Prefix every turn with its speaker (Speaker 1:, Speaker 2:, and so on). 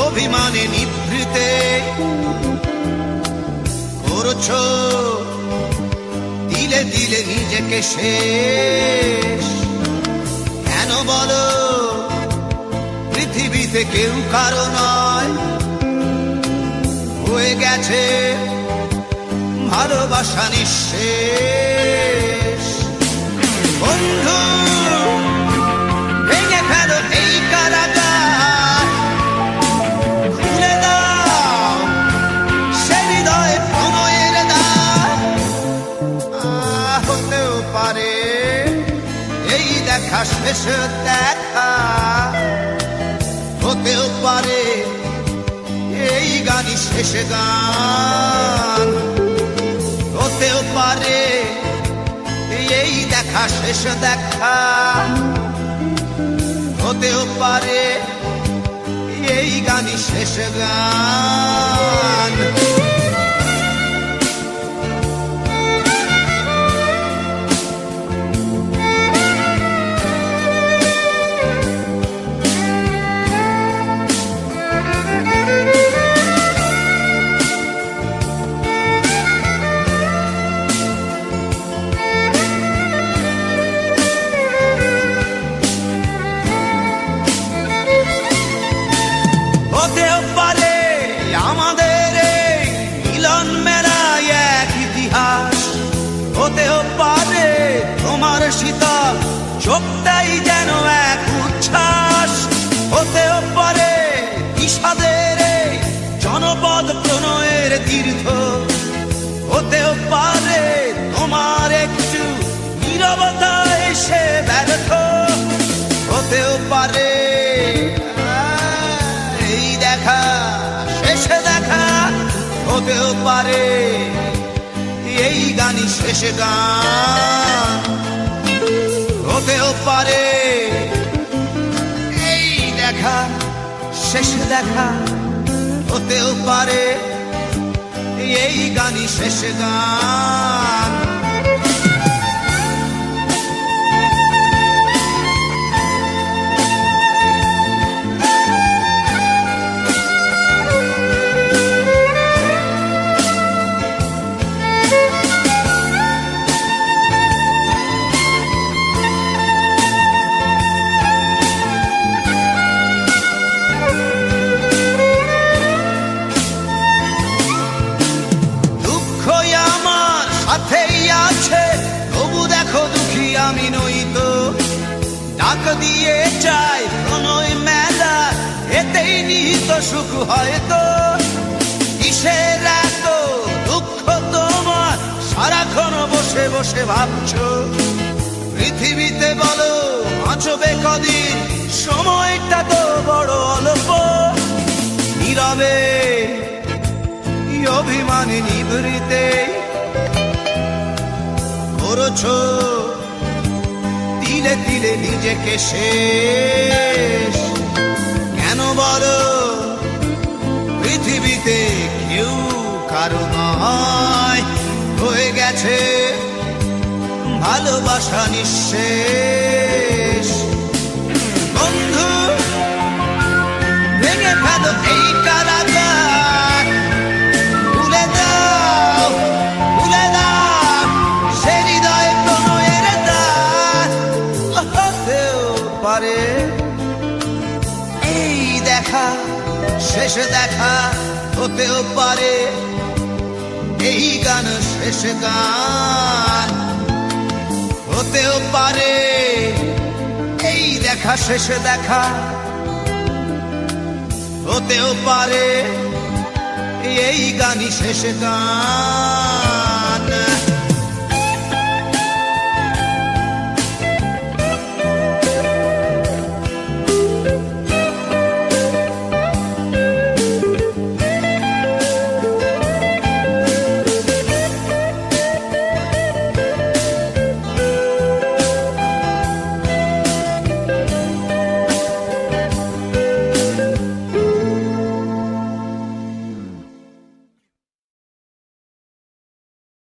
Speaker 1: অভিমানে নিভৃতে করছো দিলে দিলে নিজেকে শেষ। কেন বলো পৃথিবীতে কেউ কারো নয়, হয়ে গেছে ভালোবাসা নিঃশেষ। বন্ধু ভেঙে ফেলো এই কারাগার, খুলে দাও সে হৃদয়ে প্রণয়ের দ্বার। হতেও পারে এই দেখা শেষ দেখা, হতেও পারে এই গানই শেষ গান, হতেও পারে এই দেখা শেষ দেখা, হতেও পারে এই গানই শেষ গান। হতেও পারে আমাদের এই মিলন মেলায় এক ইতিহাস, হতেও পারে তোমার শীতল চোখটাই যেন এক উচ্ছ্বাস, হতেও পারে বিষাদের এই জনপদ প্রণয়ের তীর্থ, হতেও পারে তোমার একটু নীরবতা এসে ব্যর্থ, হতেও পারে শেষে দেখা, হতেও পারে এই গানই শেষ গান, হতেও পারে এই দেখা শেষ দেখা, হতেও পারে এই গানই শেষ গান। তবু দেখো দুঃখী আমি নই তো, ডাক দিয়ে চাই প্রণয় মেলা, এতেই নিহিত সুখ হয়তো। কিসের এত দুঃখ তোমার সারাক্ষণ বসে বসে ভাবছো, পৃথিবীতে বলো বাঁচবে কদিন, সময়টা তো বড় অল্প। নীরবে অভিমানে নিভৃতে করছো দিলে দিলে নিজেকে শেষ। কেন বলো পৃথিবীতে কেউ কারো নয়, হয়ে গেছে ভালোবাসা নিঃশেষ। বন্ধু ভেঙে ফেলো এই কারাগার, খুলে দাও খুলে দাও সে হৃদয়ে প্রণয়ের দ্বার। হতেও পারে এই দেখা শেষ দেখা, হতেও পারে এই গান শেষ গান, হতেও পারে এই দেখা শেষ দেখা, হতেও পারে এই গানই শেষ গান।